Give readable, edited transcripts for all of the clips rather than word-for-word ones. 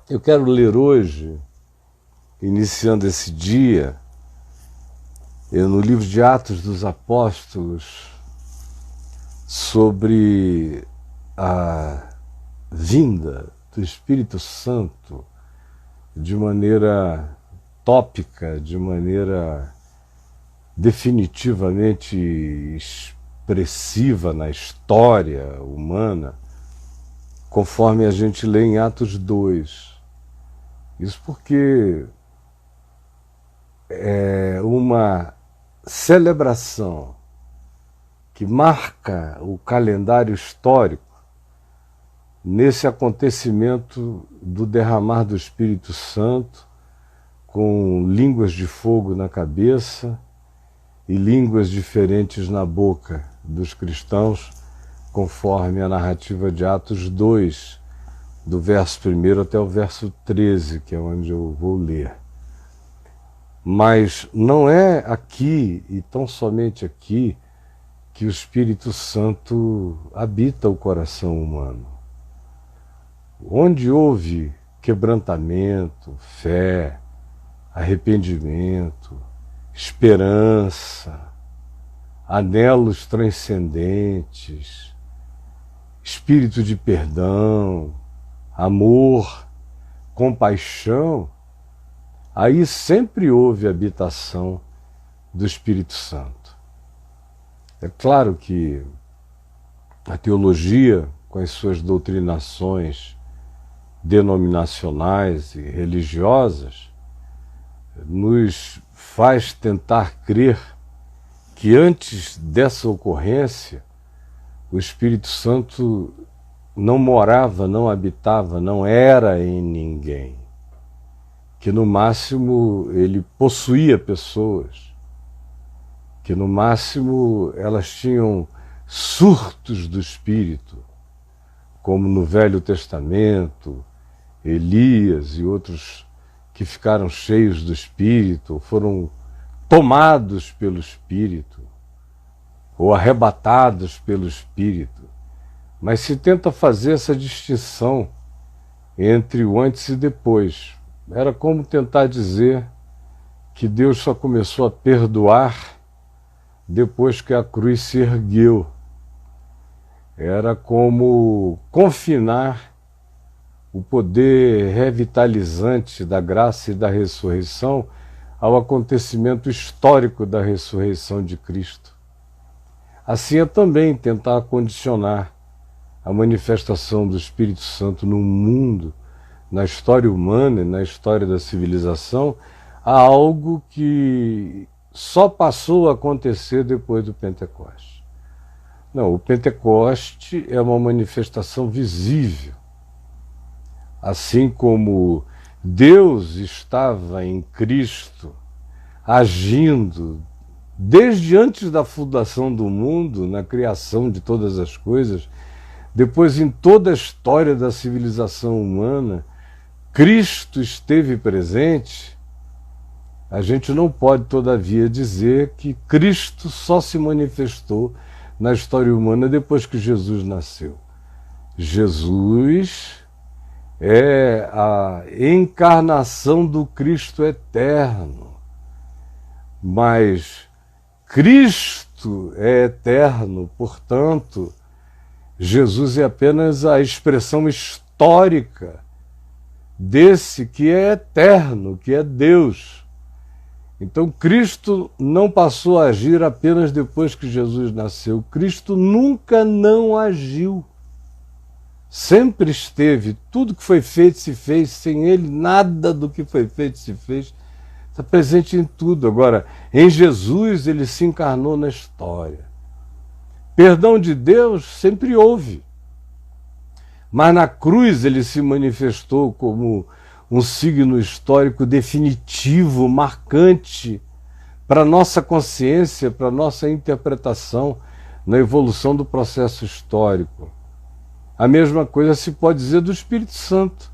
Eu quero ler hoje, iniciando esse dia, no livro de Atos dos Apóstolos, sobre a vinda do Espírito Santo de maneira tópica, de maneira definitivamente expressiva na história humana, conforme a gente lê em Atos 2. Isso porque é uma celebração que marca o calendário histórico nesse acontecimento do derramar do Espírito Santo, com línguas de fogo na cabeça e línguas diferentes na boca dos cristãos, conforme a narrativa de Atos 2, do verso 1 até o verso 13, que é onde eu vou ler. Mas não é aqui, e tão somente aqui, que o Espírito Santo habita o coração humano. Onde houve quebrantamento, fé, arrependimento, esperança, anelos transcendentes, espírito de perdão, amor, compaixão, aí sempre houve habitação do Espírito Santo. É claro que a teologia, com as suas doutrinações denominacionais e religiosas, nos faz tentar crer que antes dessa ocorrência, o Espírito Santo não morava, não habitava, não era em ninguém. Que no máximo ele possuía pessoas, que no máximo elas tinham surtos do Espírito, como no Velho Testamento, Elias e outros que ficaram cheios do Espírito, foram tomados pelo Espírito, ou arrebatados pelo Espírito. Mas se tenta fazer essa distinção entre o antes e depois. Era como tentar dizer que Deus só começou a perdoar depois que a cruz se ergueu. Era como confinar o poder revitalizante da graça e da ressurreição ao acontecimento histórico da ressurreição de Cristo. Assim é também tentar condicionar a manifestação do Espírito Santo no mundo, na história humana e na história da civilização, a algo que só passou a acontecer depois do Pentecoste. Não, o Pentecoste é uma manifestação visível. Assim como Deus estava em Cristo, agindo desde antes da fundação do mundo, na criação de todas as coisas, depois em toda a história da civilização humana, Cristo esteve presente. A gente não pode, todavia, dizer que Cristo só se manifestou na história humana depois que Jesus nasceu. Jesus é a encarnação do Cristo eterno, mas Cristo é eterno, portanto, Jesus é apenas a expressão histórica desse que é eterno, que é Deus. Então Cristo não passou a agir apenas depois que Jesus nasceu. Cristo nunca não agiu. Sempre esteve. Tudo que foi feito se fez. Sem Ele, nada do que foi feito se fez. Está presente em tudo. Agora, em Jesus, Ele se encarnou na história. Perdão de Deus sempre houve. Mas na cruz Ele se manifestou como um signo histórico definitivo, marcante para a nossa consciência, para a nossa interpretação na evolução do processo histórico. A mesma coisa se pode dizer do Espírito Santo.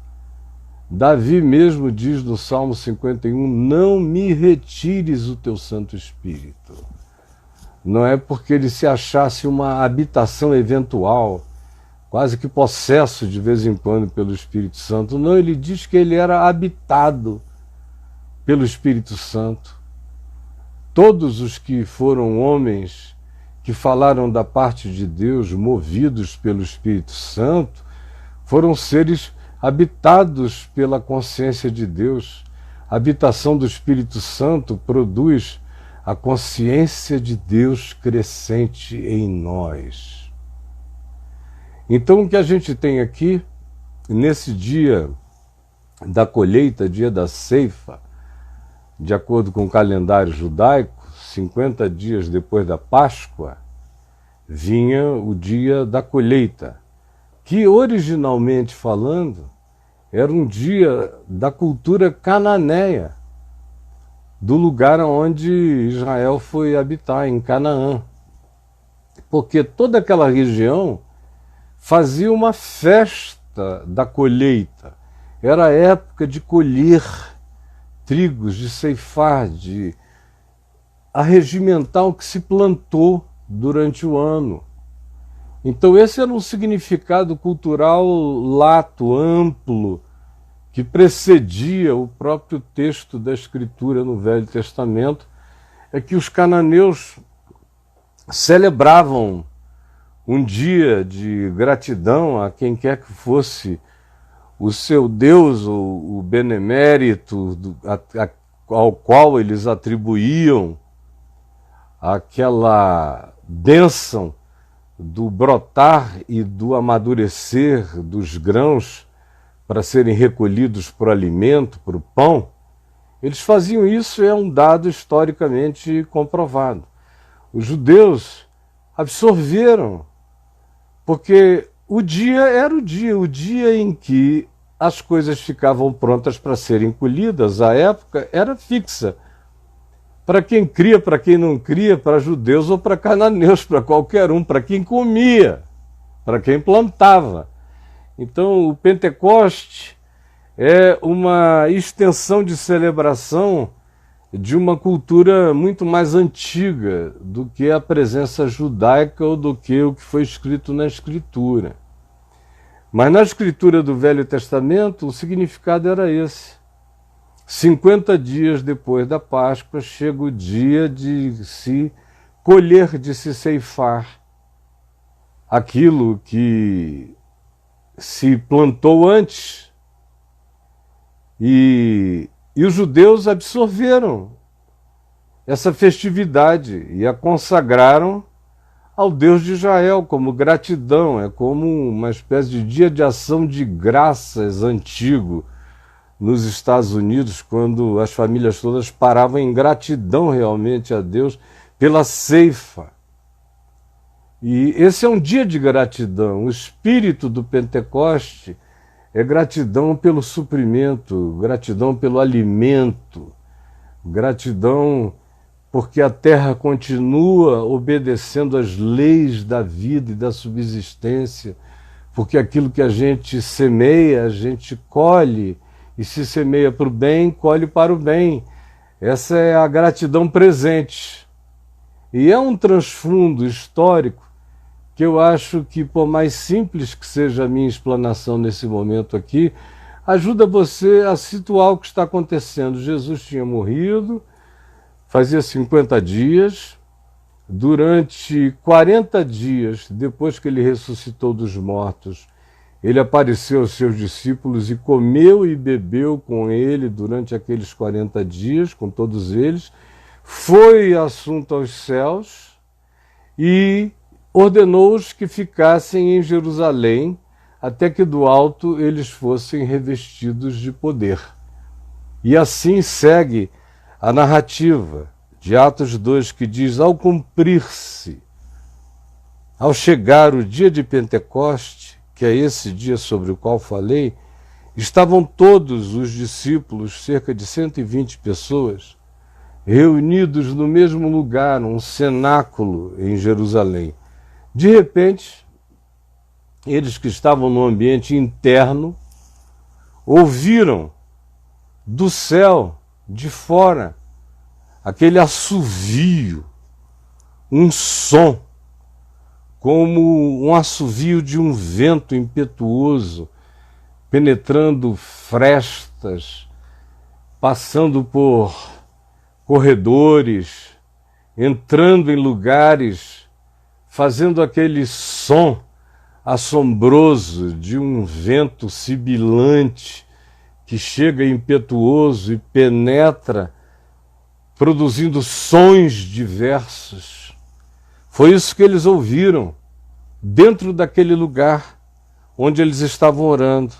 Davi mesmo diz no Salmo 51, não me retires o teu Santo Espírito. Não é porque ele se achasse uma habitação eventual, quase que possesso de vez em quando pelo Espírito Santo. Não, ele diz que ele era habitado pelo Espírito Santo. Todos os que foram homens que falaram da parte de Deus, movidos pelo Espírito Santo, foram seres habitados pela consciência de Deus. A habitação do Espírito Santo produz a consciência de Deus crescente em nós. Então, o que a gente tem aqui, nesse dia da colheita, dia da ceifa, de acordo com o calendário judaico, 50 dias depois da Páscoa, vinha o dia da colheita, que originalmente falando, era um dia da cultura cananeia, do lugar onde Israel foi habitar, em Canaã. Porque toda aquela região fazia uma festa da colheita. Era a época de colher trigos, de ceifar, de arregimentar o que se plantou durante o ano. Então esse era um significado cultural lato, amplo, que precedia o próprio texto da Escritura no Velho Testamento, é que os cananeus celebravam um dia de gratidão a quem quer que fosse o seu Deus, o benemérito ao qual eles atribuíam aquela bênção do brotar e do amadurecer dos grãos para serem recolhidos para o alimento, para o pão. Eles faziam isso, é um dado historicamente comprovado. Os judeus absorveram, porque o dia era o dia em que as coisas ficavam prontas para serem colhidas. A época era fixa. Para quem cria, para quem não cria, para judeus ou para cananeus, para qualquer um, para quem comia, para quem plantava. Então, o Pentecoste é uma extensão de celebração de uma cultura muito mais antiga do que a presença judaica ou do que o que foi escrito na Escritura. Mas na Escritura do Velho Testamento, o significado era esse. 50 dias depois da Páscoa, chega o dia de se colher, de se ceifar aquilo que se plantou antes. E os judeus absorveram essa festividade e a consagraram ao Deus de Israel como gratidão. É como uma espécie de dia de ação de graças antigo nos Estados Unidos, quando as famílias todas paravam em gratidão realmente a Deus pela ceifa. E esse é um dia de gratidão. O espírito do Pentecoste é gratidão pelo suprimento, gratidão pelo alimento, gratidão porque a terra continua obedecendo às leis da vida e da subsistência, porque aquilo que a gente semeia, a gente colhe, e se semeia para o bem, colhe para o bem. Essa é a gratidão presente. E é um transfundo histórico que eu acho que, por mais simples que seja a minha explanação nesse momento aqui, ajuda você a situar o que está acontecendo. Jesus tinha morrido, fazia 50 dias, durante 40 dias, depois que ele ressuscitou dos mortos, ele apareceu aos seus discípulos e comeu e bebeu com ele durante aqueles 40 dias, com todos eles, foi assunto aos céus e ordenou-os que ficassem em Jerusalém até que do alto eles fossem revestidos de poder. E assim segue a narrativa de Atos 2, que diz: ao cumprir-se, ao chegar o dia de Pentecoste, que é esse dia sobre o qual falei, estavam todos os discípulos, cerca de 120 pessoas, reunidos no mesmo lugar, um cenáculo em Jerusalém. De repente, eles que estavam no ambiente interno, ouviram do céu, de fora, aquele assovio, um som, como um assovio de um vento impetuoso, penetrando frestas, passando por corredores, entrando em lugares, fazendo aquele som assombroso de um vento sibilante que chega impetuoso e penetra, produzindo sons diversos. Foi isso que eles ouviram dentro daquele lugar onde eles estavam orando,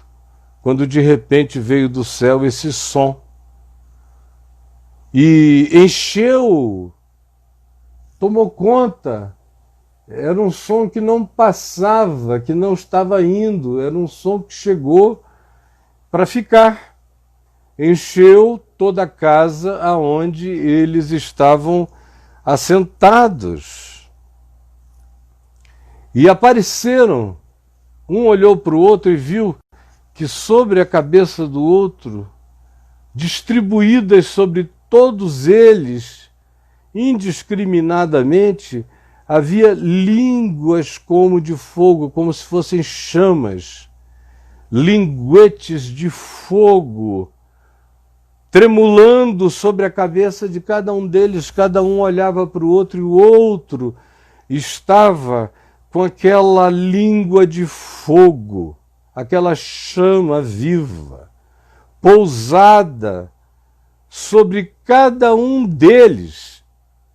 quando de repente veio do céu esse som e encheu, tomou conta. Era um som que não passava, que não estava indo, era um som que chegou para ficar. Encheu toda a casa aonde eles estavam assentados. E apareceram, um olhou para o outro e viu que sobre a cabeça do outro, distribuídas sobre todos eles, indiscriminadamente, havia línguas como de fogo, como se fossem chamas, linguetes de fogo, tremulando sobre a cabeça de cada um deles. Cada um olhava para o outro e o outro estava com aquela língua de fogo, aquela chama viva, pousada sobre cada um deles.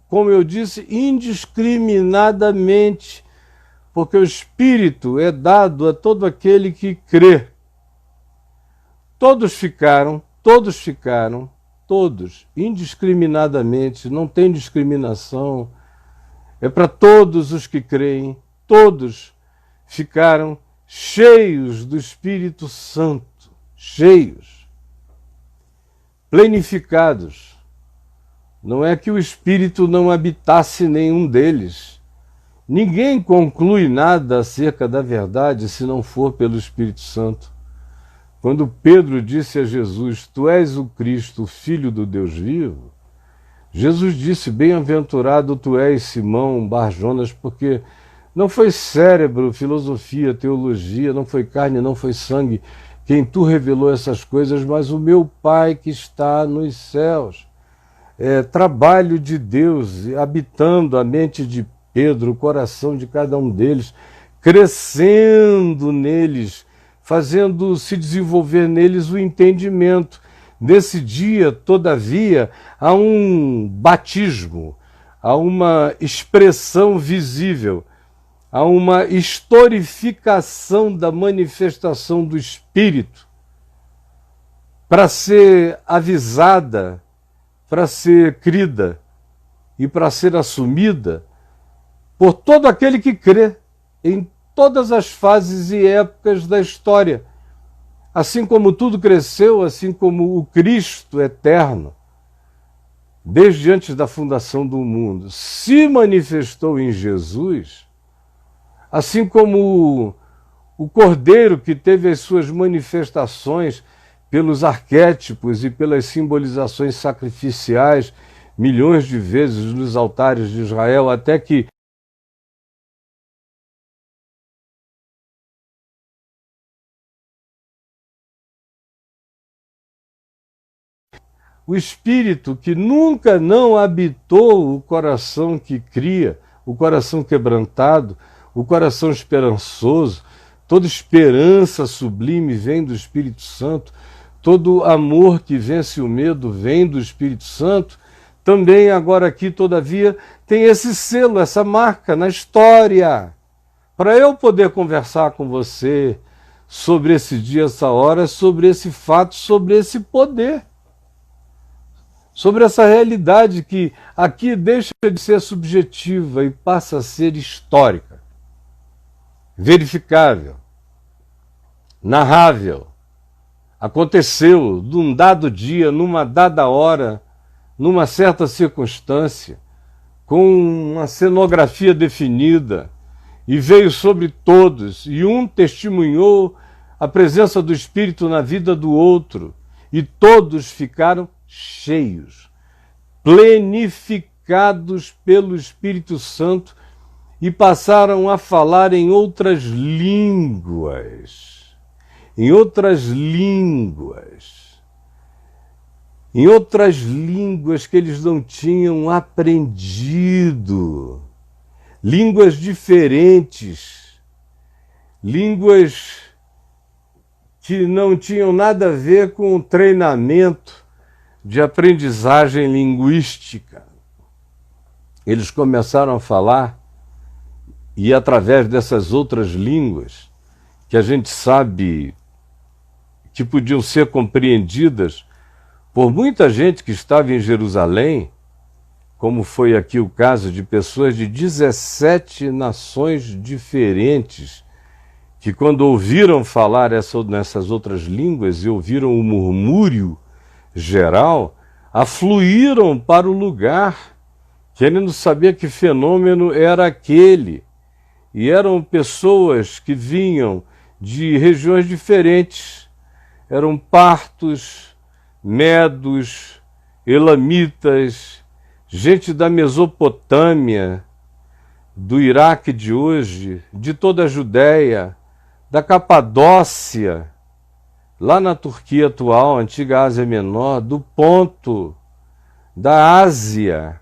Como eu disse, indiscriminadamente, porque o Espírito é dado a todo aquele que crê. Todos, indiscriminadamente, não tem discriminação, é para todos os que creem, todos ficaram cheios do Espírito Santo, cheios, plenificados. Não é que o Espírito não habitasse nenhum deles. Ninguém conclui nada acerca da verdade se não for pelo Espírito Santo. Quando Pedro disse a Jesus, tu és o Cristo, o Filho do Deus vivo, Jesus disse, bem-aventurado tu és, Simão Bar-Jonas, porque não foi cérebro, filosofia, teologia, não foi carne, não foi sangue, quem tu revelou essas coisas, mas o meu Pai que está nos céus. Trabalho de Deus habitando a mente de Pedro, o coração de cada um deles, crescendo neles, fazendo se desenvolver neles o entendimento. Nesse dia, todavia, há um batismo, há uma expressão visível, há uma historificação da manifestação do Espírito para ser avisada, para ser crida e para ser assumida por todo aquele que crê em todas as fases e épocas da história. Assim como tudo cresceu, assim como o Cristo eterno, desde antes da fundação do mundo, se manifestou em Jesus, assim como o Cordeiro que teve as suas manifestações pelos arquétipos e pelas simbolizações sacrificiais, milhões de vezes nos altares de Israel, até que o Espírito que nunca não habitou o coração que cria, o coração quebrantado, o coração esperançoso, toda esperança sublime vem do Espírito Santo, todo amor que vence o medo vem do Espírito Santo, também agora aqui, todavia, tem esse selo, essa marca na história. Para eu poder conversar com você sobre esse dia, essa hora, sobre esse fato, sobre esse poder, sobre essa realidade que aqui deixa de ser subjetiva e passa a ser histórica, verificável, narrável. Aconteceu num dado dia, numa dada hora, numa certa circunstância, com uma cenografia definida, e veio sobre todos, e um testemunhou a presença do Espírito na vida do outro, e todos ficaram cheios, plenificados pelo Espírito Santo, e passaram a falar em outras línguas. Em outras línguas. Em outras línguas que eles não tinham aprendido. Línguas diferentes. Línguas que não tinham nada a ver com o treinamento de aprendizagem linguística. Eles começaram a falar, e através dessas outras línguas, que a gente sabe que podiam ser compreendidas por muita gente que estava em Jerusalém, como foi aqui o caso de pessoas de 17 nações diferentes, que quando ouviram falar nessas outras línguas e ouviram o murmúrio geral, afluíram para o lugar, querendo saber que fenômeno era aquele. E eram pessoas que vinham de regiões diferentes. Eram partos, medos, elamitas, gente da Mesopotâmia, do Iraque de hoje, de toda a Judéia, da Capadócia, lá na Turquia atual, antiga Ásia Menor, do Ponto, da Ásia,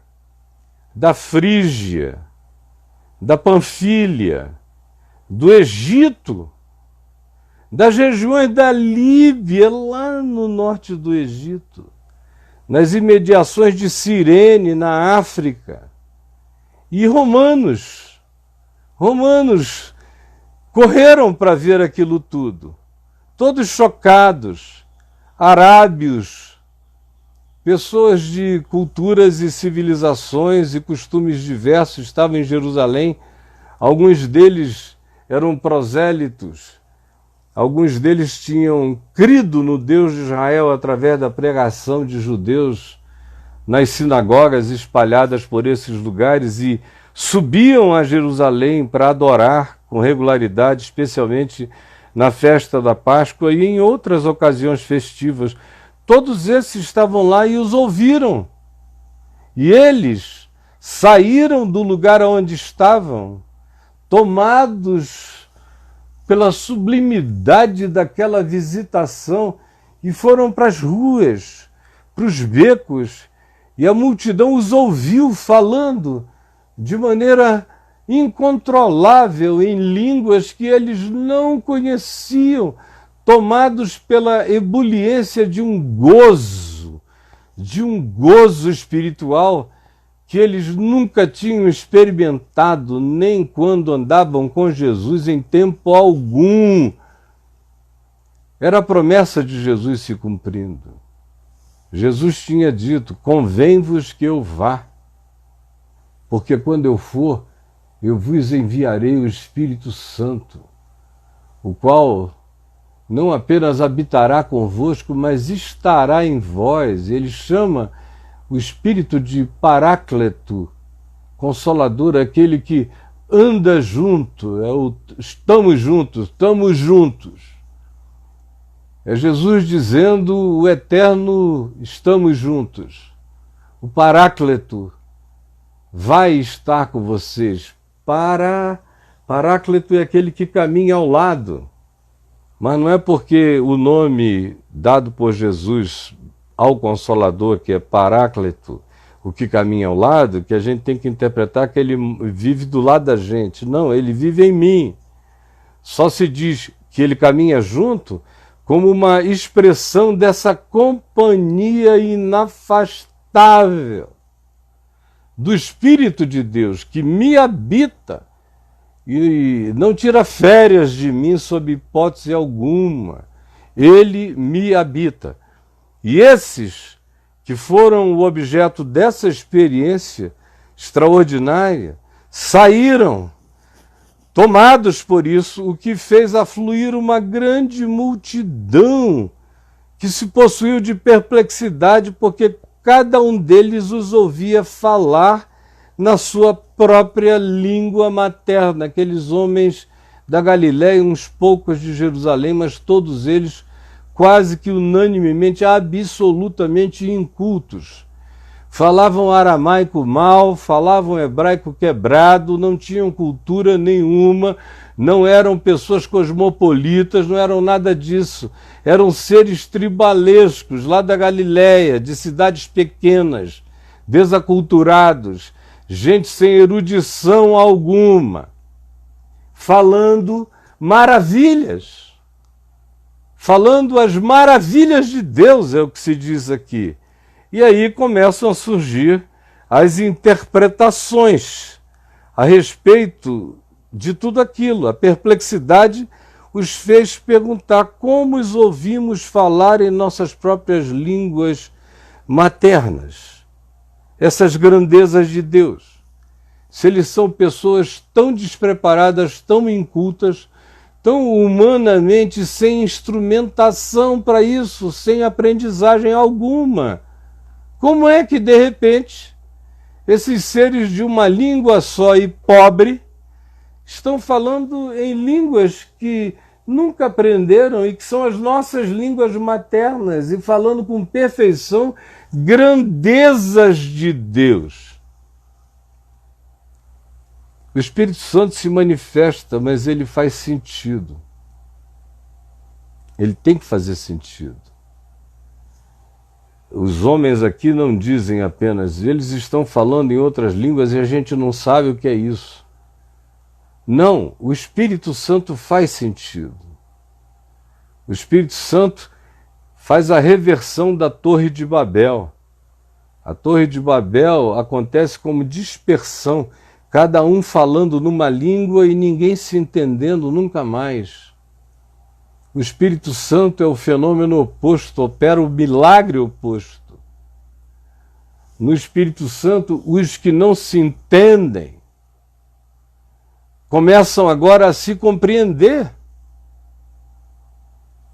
da Frígia, da Panfilha, do Egito, das regiões da Líbia, lá no norte do Egito, nas imediações de Cirene, na África, e romanos correram para ver aquilo tudo, todos chocados, arábios, pessoas de culturas e civilizações e costumes diversos estavam em Jerusalém. Alguns deles eram prosélitos, alguns deles tinham crido no Deus de Israel através da pregação de judeus nas sinagogas espalhadas por esses lugares e subiam a Jerusalém para adorar com regularidade, especialmente na festa da Páscoa e em outras ocasiões festivas. Todos esses estavam lá e os ouviram. E eles saíram do lugar onde estavam, tomados pela sublimidade daquela visitação, e foram para as ruas, para os becos, e a multidão os ouviu falando de maneira incontrolável em línguas que eles não conheciam, tomados pela ebuliência de um gozo espiritual que eles nunca tinham experimentado, nem quando andavam com Jesus em tempo algum. Era a promessa de Jesus se cumprindo. Jesus tinha dito: convém-vos que eu vá, porque quando eu for, eu vos enviarei o Espírito Santo, o qual não apenas habitará convosco, mas estará em vós. Ele chama o Espírito de Paráclito, Consolador, aquele que anda junto, estamos juntos. É Jesus dizendo: o eterno estamos juntos. O Paráclito vai estar com vocês. Paráclito é aquele que caminha ao lado. Mas não é porque o nome dado por Jesus ao Consolador, que é Paráclito, o que caminha ao lado, que a gente tem que interpretar que ele vive do lado da gente. Não, ele vive em mim. Só se diz que ele caminha junto como uma expressão dessa companhia inafastável do Espírito de Deus que me habita e não tira férias de mim sob hipótese alguma. Ele me habita. E esses que foram o objeto dessa experiência extraordinária saíram tomados por isso, o que fez afluir uma grande multidão que se possuiu de perplexidade, porque cada um deles os ouvia falar na sua própria língua materna. Aqueles homens da Galiléia, uns poucos de Jerusalém, mas todos eles quase que unanimemente, absolutamente incultos. falavam aramaico mal, falavam hebraico quebrado, não tinham cultura nenhuma, não eram pessoas cosmopolitas, não eram nada disso. Eram seres tribalescos lá da Galiléia, de cidades pequenas, desaculturados, gente sem erudição alguma, falando maravilhas, falando as maravilhas de Deus, é o que se diz aqui. E aí começam a surgir as interpretações a respeito de tudo aquilo. A perplexidade os fez perguntar como os ouvimos falar em nossas próprias línguas maternas, essas grandezas de Deus. Se eles são pessoas tão despreparadas, tão incultas, tão humanamente sem instrumentação para isso, sem aprendizagem alguma, como é que, de repente, esses seres de uma língua só e pobre estão falando em línguas que nunca aprenderam e que são as nossas línguas maternas e falando com perfeição grandezas de Deus? O Espírito Santo se manifesta, mas ele faz sentido. Ele tem que fazer sentido. Os homens aqui não dizem apenas, eles estão falando em outras línguas e a gente não sabe o que é isso. Não, o Espírito Santo faz sentido. O Espírito Santo faz a reversão da Torre de Babel. A Torre de Babel acontece como dispersão, cada um falando numa língua e ninguém se entendendo nunca mais. O Espírito Santo é o fenômeno oposto, opera o milagre oposto. No Espírito Santo, os que não se entendem começam agora a se compreender.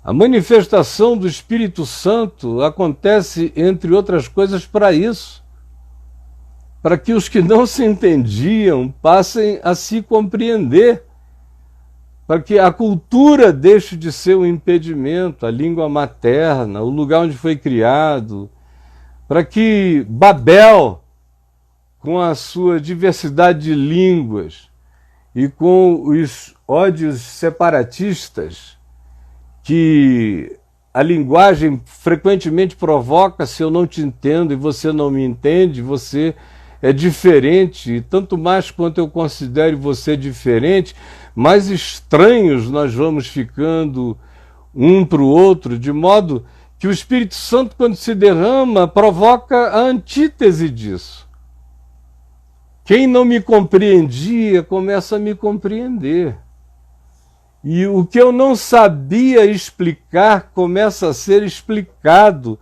A manifestação do Espírito Santo acontece, entre outras coisas, para isso. Para que os que não se entendiam passem a se compreender. Para que a cultura deixe de ser um impedimento, a língua materna, o lugar onde foi criado. Para que Babel, com a sua diversidade de línguas e com os ódios separatistas que a linguagem frequentemente provoca, se eu não te entendo e você não me entende, você é diferente, e tanto mais quanto eu considere você diferente, mais estranhos nós vamos ficando um para o outro, de modo que o Espírito Santo, quando se derrama, provoca a antítese disso. Quem não me compreendia começa a me compreender. E o que eu não sabia explicar começa a ser explicado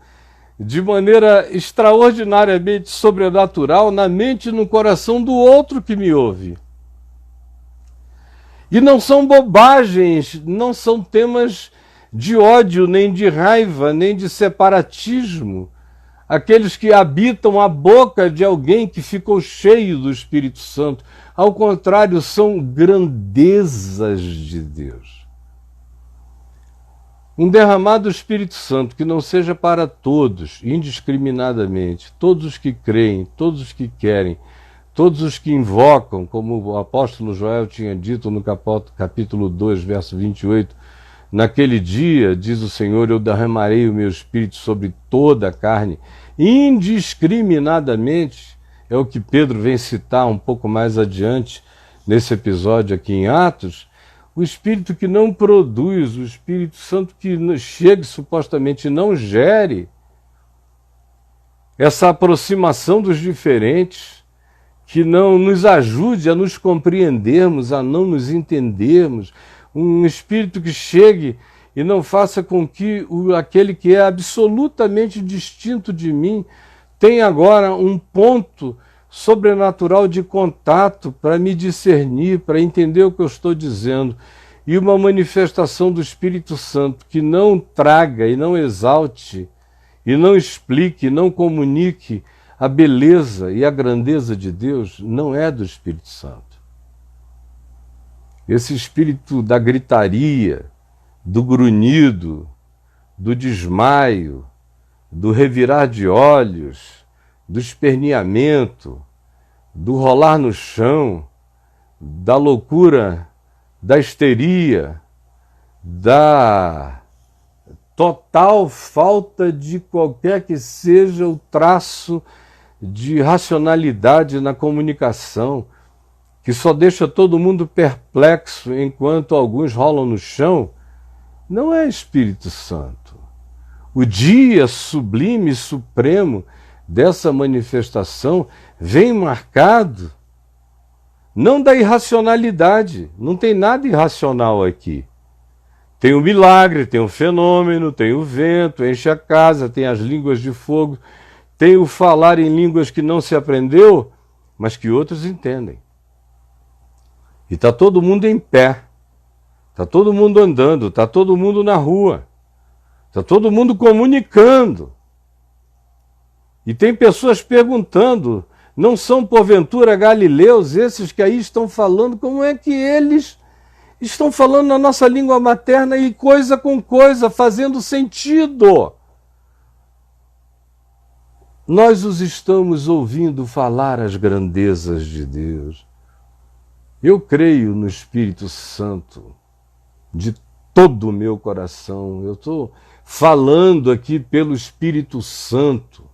de maneira extraordinariamente sobrenatural na mente e no coração do outro que me ouve. E não são bobagens, não são temas de ódio, nem de raiva, nem de separatismo. Aqueles que habitam a boca de alguém que ficou cheio do Espírito Santo. Ao contrário, são grandezas de Deus. Um derramado Espírito Santo que não seja para todos, indiscriminadamente, todos os que creem, todos os que querem, todos os que invocam, como o apóstolo Joel tinha dito no capítulo 2, verso 28, naquele dia, diz o Senhor, eu derramarei o meu Espírito sobre toda a carne, indiscriminadamente, é o que Pedro vem citar um pouco mais adiante, nesse episódio aqui em Atos. O Espírito que não produz, o Espírito Santo que chega supostamente não gere essa aproximação dos diferentes, que não nos ajude a nos compreendermos, a não nos entendermos, um Espírito que chegue e não faça com que aquele que é absolutamente distinto de mim tenha agora um ponto sobrenatural de contato para me discernir, para entender o que eu estou dizendo, e uma manifestação do Espírito Santo que não traga e não exalte, e não explique, não comunique a beleza e a grandeza de Deus, não é do Espírito Santo. Esse espírito da gritaria, do grunhido, do desmaio, do revirar de olhos, do esperneamento, do rolar no chão, da loucura, da histeria, da total falta de qualquer que seja o traço de racionalidade na comunicação, que só deixa todo mundo perplexo enquanto alguns rolam no chão, não é Espírito Santo. O dia sublime e supremo dessa manifestação vem marcado não da irracionalidade, não tem nada irracional aqui. Tem o milagre, tem o fenômeno, tem o vento, enche a casa, tem as línguas de fogo, tem o falar em línguas que não se aprendeu, mas que outros entendem. E está todo mundo em pé, está todo mundo andando, está todo mundo na rua, está todo mundo comunicando. E tem pessoas perguntando, não são porventura galileus esses que aí estão falando, como é que eles estão falando na nossa língua materna e coisa com coisa, fazendo sentido? Nós os estamos ouvindo falar as grandezas de Deus. Eu creio no Espírito Santo de todo o meu coração. Eu estou falando aqui pelo Espírito Santo.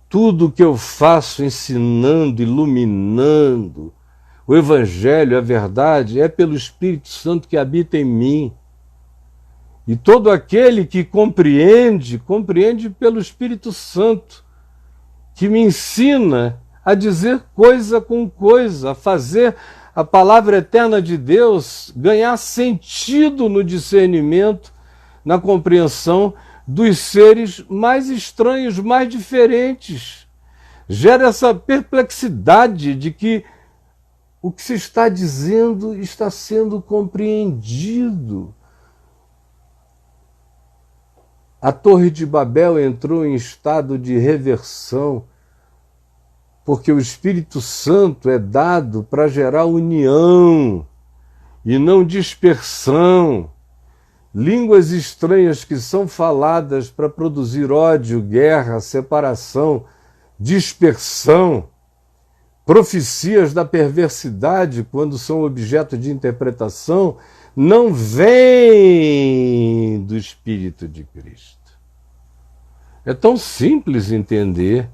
Tudo que eu faço ensinando, iluminando o Evangelho, a verdade, é pelo Espírito Santo que habita em mim. E todo aquele que compreende, compreende pelo Espírito Santo, que me ensina a dizer coisa com coisa, a fazer a palavra eterna de Deus ganhar sentido no discernimento, na compreensão dos seres mais estranhos, mais diferentes. Gera essa perplexidade de que o que se está dizendo está sendo compreendido. A Torre de Babel entrou em estado de reversão, porque o Espírito Santo é dado para gerar união e não dispersão. Línguas estranhas que são faladas para produzir ódio, guerra, separação, dispersão, profecias da perversidade, quando são objeto de interpretação, não vêm do Espírito de Cristo. É tão simples entender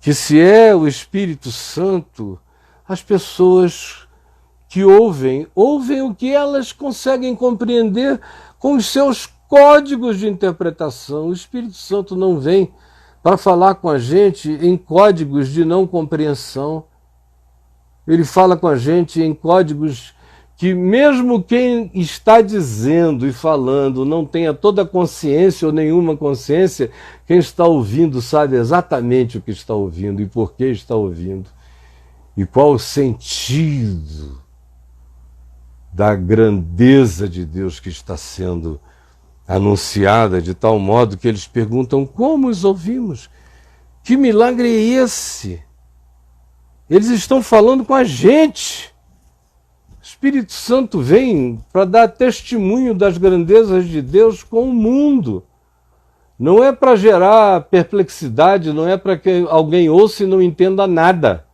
que se é o Espírito Santo, as pessoas que ouvem o que elas conseguem compreender com os seus códigos de interpretação. O Espírito Santo não vem para falar com a gente em códigos de não compreensão. Ele fala com a gente em códigos que mesmo quem está dizendo e falando não tenha toda consciência ou nenhuma consciência, quem está ouvindo sabe exatamente o que está ouvindo e por que está ouvindo. E qual o sentido da grandeza de Deus que está sendo anunciada, de tal modo que eles perguntam: como os ouvimos? Que milagre é esse? Eles estão falando com a gente. O Espírito Santo vem para dar testemunho das grandezas de Deus com o mundo. Não é para gerar perplexidade, não é para que alguém ouça e não entenda nada.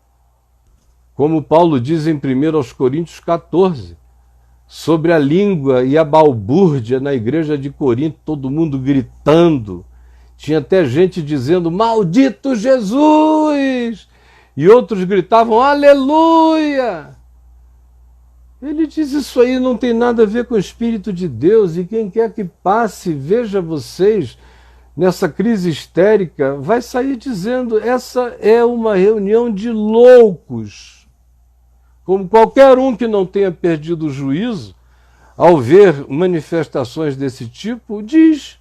Como Paulo diz em 1 Coríntios 14, sobre a língua e a balbúrdia na igreja de Corinto, todo mundo gritando. Tinha até gente dizendo: maldito Jesus! E outros gritavam: aleluia! Ele diz: isso aí não tem nada a ver com o Espírito de Deus, e quem quer que passe, veja vocês, nessa crise histérica, vai sair dizendo: essa é uma reunião de loucos. Como qualquer um que não tenha perdido o juízo, ao ver manifestações desse tipo, diz: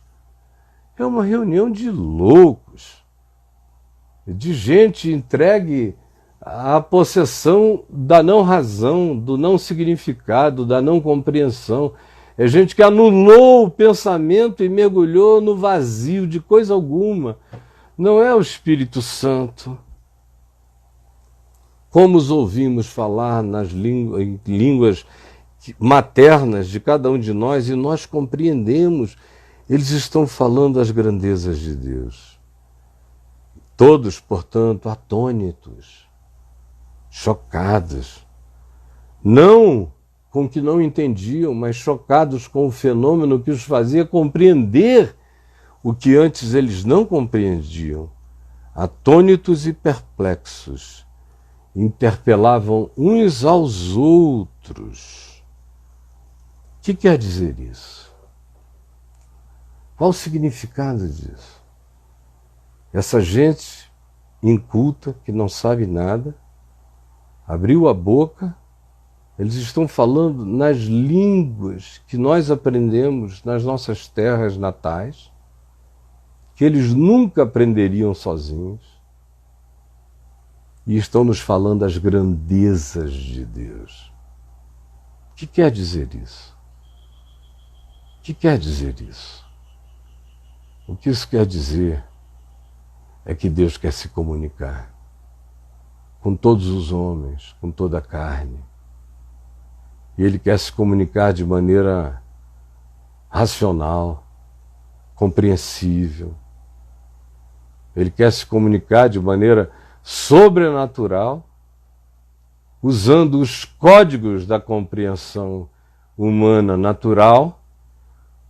é uma reunião de loucos, de gente entregue à possessão da não razão, do não significado, da não compreensão. É gente que anulou o pensamento e mergulhou no vazio de coisa alguma. Não é o Espírito Santo. Como os ouvimos falar em línguas maternas de cada um de nós e nós compreendemos, eles estão falando as grandezas de Deus. Todos, portanto, atônitos, chocados, não com o que não entendiam, mas chocados com o fenômeno que os fazia compreender o que antes eles não compreendiam. Atônitos e perplexos, interpelavam uns aos outros. O que quer dizer isso? Qual o significado disso? Essa gente inculta, que não sabe nada, abriu a boca, eles estão falando nas línguas que nós aprendemos nas nossas terras natais, que eles nunca aprenderiam sozinhos, e estão nos falando as grandezas de Deus. O que quer dizer isso? O que quer dizer isso? O que isso quer dizer é que Deus quer se comunicar com todos os homens, com toda a carne. E Ele quer se comunicar de maneira racional, compreensível. Ele quer se comunicar de maneira sobrenatural, usando os códigos da compreensão humana natural,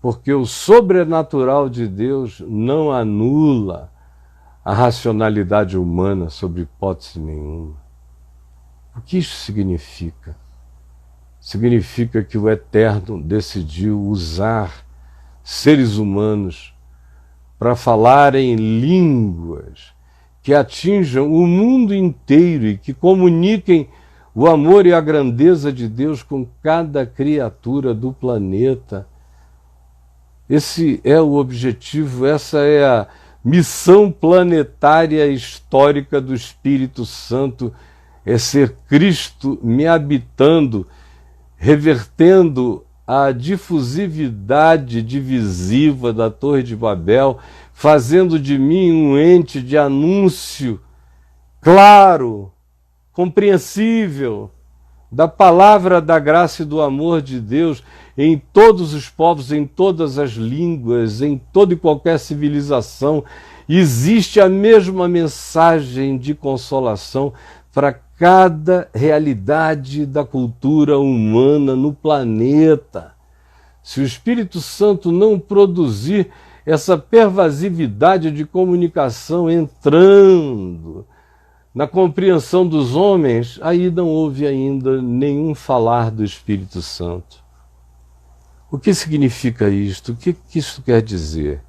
porque o sobrenatural de Deus não anula a racionalidade humana sob hipótese nenhuma. O que isso significa? Significa que o Eterno decidiu usar seres humanos para falar em línguas que atinjam o mundo inteiro e que comuniquem o amor e a grandeza de Deus com cada criatura do planeta. Esse é o objetivo, essa é a missão planetária histórica do Espírito Santo, é ser Cristo me habitando, revertendo a difusividade divisiva da Torre de Babel, fazendo de mim um ente de anúncio claro, compreensível, da palavra da graça e do amor de Deus em todos os povos, em todas as línguas, em toda e qualquer civilização. Existe a mesma mensagem de consolação para cada realidade da cultura humana no planeta. Se o Espírito Santo não produzir essa pervasividade de comunicação entrando na compreensão dos homens, aí não houve ainda nenhum falar do Espírito Santo. O que significa isto? O que isso quer dizer?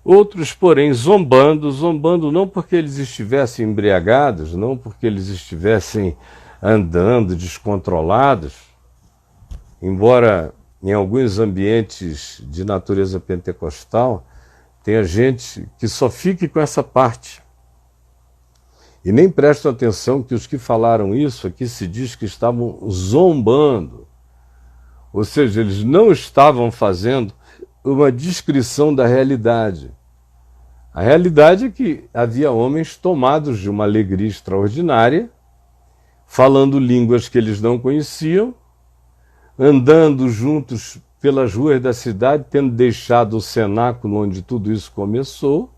Outros, porém, zombando não porque eles estivessem embriagados, não porque eles estivessem andando descontrolados, embora em alguns ambientes de natureza pentecostal tenha gente que só fique com essa parte. E nem prestam atenção que os que falaram isso aqui se diz que estavam zombando. Ou seja, eles não estavam fazendo uma descrição da realidade. A realidade é que havia homens tomados de uma alegria extraordinária, falando línguas que eles não conheciam, andando juntos pelas ruas da cidade, tendo deixado o cenáculo onde tudo isso começou,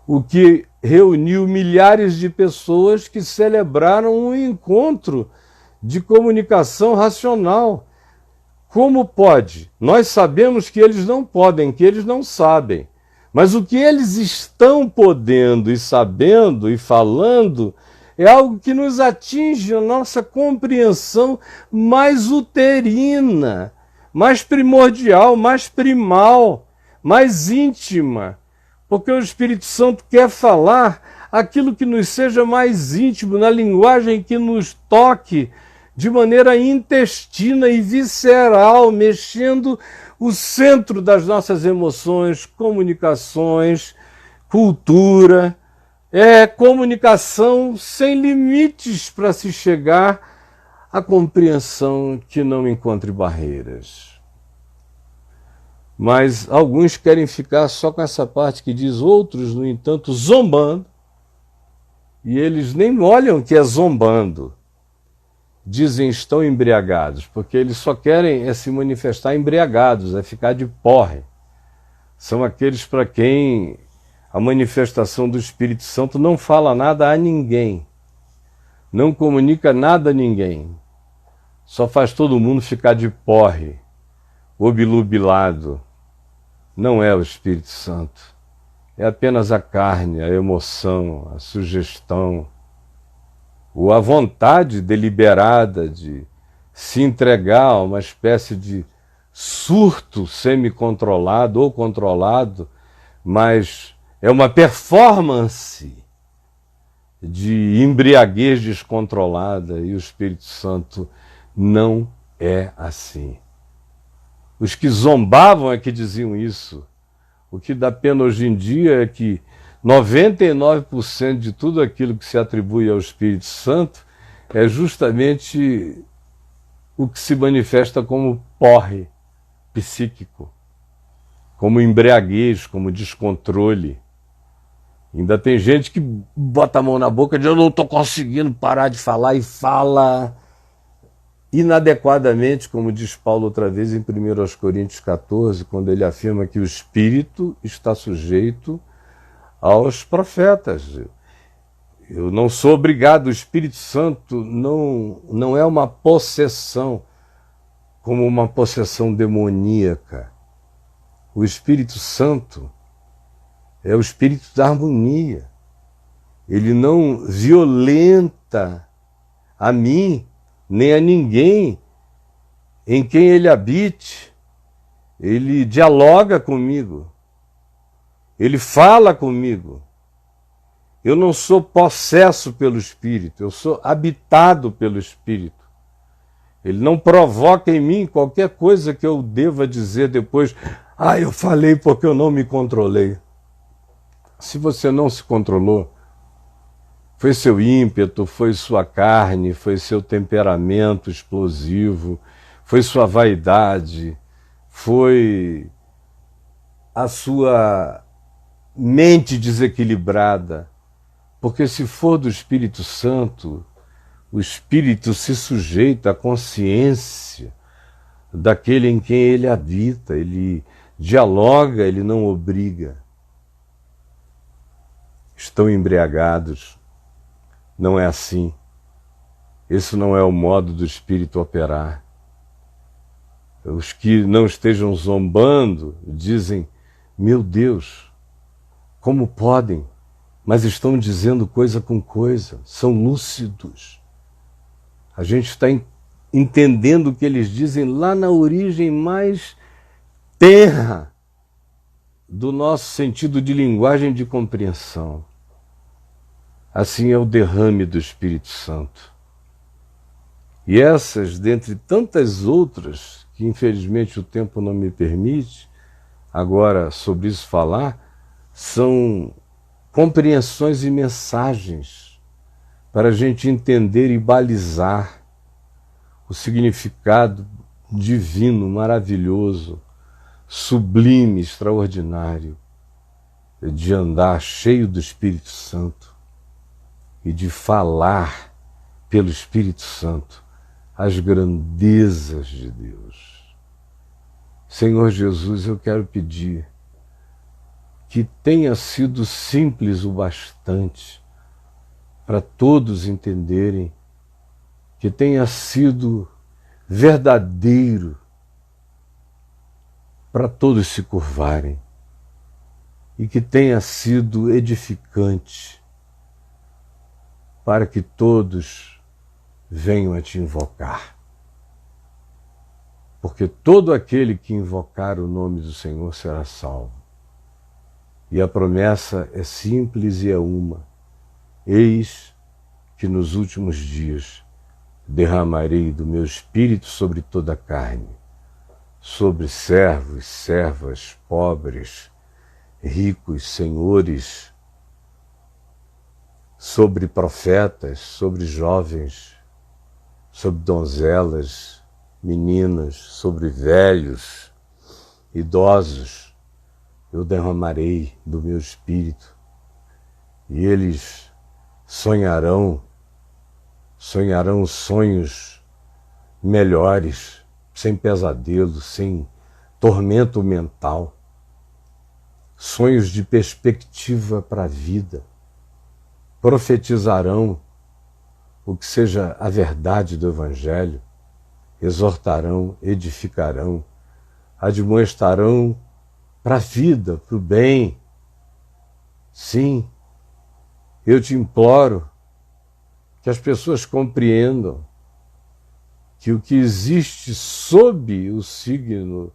o que reuniu milhares de pessoas que celebraram um encontro de comunicação racional. Como pode? Nós sabemos que eles não podem, que eles não sabem. Mas o que eles estão podendo e sabendo e falando é algo que nos atinge a nossa compreensão mais uterina, mais primordial, mais primal, mais íntima. Porque o Espírito Santo quer falar aquilo que nos seja mais íntimo, na linguagem que nos toque de maneira intestina e visceral, mexendo o centro das nossas emoções, comunicações, cultura. É comunicação sem limites para se chegar à compreensão que não encontre barreiras. Mas alguns querem ficar só com essa parte que diz, outros, no entanto, zombando, e eles nem olham que é zombando. Dizem estão embriagados, porque eles só querem se manifestar embriagados, ficar de porre. São aqueles para quem a manifestação do Espírito Santo não fala nada a ninguém, não comunica nada a ninguém, só faz todo mundo ficar de porre, obnubilado. Não é o Espírito Santo, é apenas a carne, a emoção, a sugestão, ou a vontade deliberada de se entregar a uma espécie de surto semi-controlado ou controlado, mas é uma performance de embriaguez descontrolada, e o Espírito Santo não é assim. Os que zombavam é que diziam isso. O que dá pena hoje em dia é que 99% de tudo aquilo que se atribui ao Espírito Santo é justamente o que se manifesta como porre psíquico, como embriaguez, como descontrole. Ainda tem gente que bota a mão na boca e diz: eu não estou conseguindo parar de falar, e fala inadequadamente, como diz Paulo outra vez em 1 Coríntios 14, quando ele afirma que o Espírito está sujeito aos profetas. Eu não sou obrigado, o Espírito Santo não é uma possessão, como uma possessão demoníaca. O Espírito Santo é o Espírito da harmonia. Ele não violenta a mim, nem a ninguém em quem ele habite. Ele dialoga comigo. Ele fala comigo. Eu não sou possesso pelo Espírito, eu sou habitado pelo Espírito. Ele não provoca em mim qualquer coisa que eu deva dizer depois: eu falei porque eu não me controlei. Se você não se controlou, foi seu ímpeto, foi sua carne, foi seu temperamento explosivo, foi sua vaidade, foi a sua mente desequilibrada. Porque se for do Espírito Santo, o Espírito se sujeita à consciência daquele em quem ele habita, ele dialoga, ele não obriga. Estão embriagados. Não é assim. Esse não é o modo do Espírito operar. Os que não estejam zombando dizem: meu Deus, como podem? Mas estão dizendo coisa com coisa, são lúcidos. A gente está entendendo o que eles dizem lá na origem mais tenra do nosso sentido de linguagem de compreensão. Assim é o derrame do Espírito Santo. E essas, dentre tantas outras, que infelizmente o tempo não me permite agora sobre isso falar, são compreensões e mensagens para a gente entender e balizar o significado divino, maravilhoso, sublime, extraordinário de andar cheio do Espírito Santo e de falar pelo Espírito Santo as grandezas de Deus. Senhor Jesus, eu quero pedir que tenha sido simples o bastante para todos entenderem, que tenha sido verdadeiro para todos se curvarem, e que tenha sido edificante para que todos venham a te invocar. Porque todo aquele que invocar o nome do Senhor será salvo. E a promessa é simples e é uma: eis que nos últimos dias derramarei do meu Espírito sobre toda a carne, sobre servos, servas, pobres, ricos, senhores, sobre profetas, sobre jovens, sobre donzelas, meninas, sobre velhos, idosos. Eu derramarei do meu Espírito, e eles sonharão sonhos melhores, sem pesadelo, sem tormento mental. sonhos de perspectiva para a vida, profetizarão o que seja a verdade do Evangelho, exortarão, edificarão, admoestarão para a vida, para o bem. Sim, eu te imploro que as pessoas compreendam que o que existe sob o signo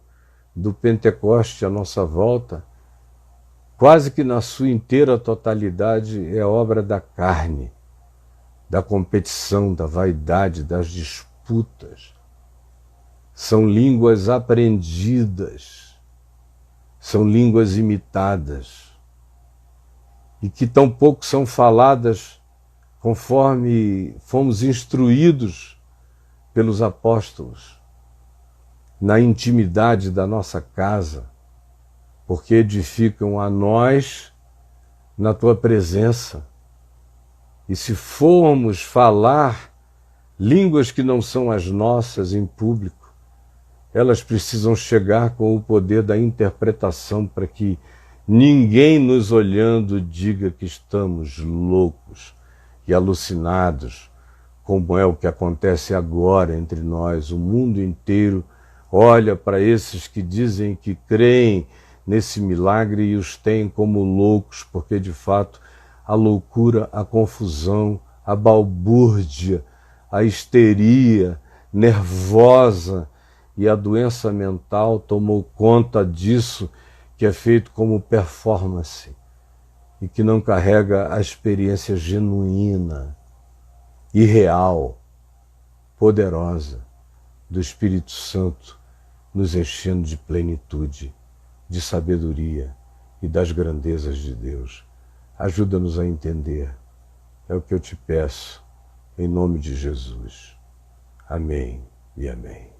do Pentecoste à nossa volta, quase que na sua inteira totalidade, é obra da carne, da competição, da vaidade, das disputas. São línguas aprendidas, são línguas imitadas, e que tão pouco são faladas conforme fomos instruídos pelos apóstolos, na intimidade da nossa casa, porque edificam a nós na tua presença. E se formos falar línguas que não são as nossas em público, elas precisam chegar com o poder da interpretação para que ninguém nos olhando diga que estamos loucos e alucinados, como é o que acontece agora entre nós. O mundo inteiro olha para esses que dizem que creem nesse milagre e os tem como loucos, porque de fato a loucura, a confusão, a balbúrdia, a histeria nervosa e a doença mental tomou conta disso, que é feito como performance e que não carrega a experiência genuína e real, poderosa do Espírito Santo nos enchendo de plenitude, de sabedoria e das grandezas de Deus. Ajuda-nos a entender. É o que eu te peço, em nome de Jesus. Amém e amém.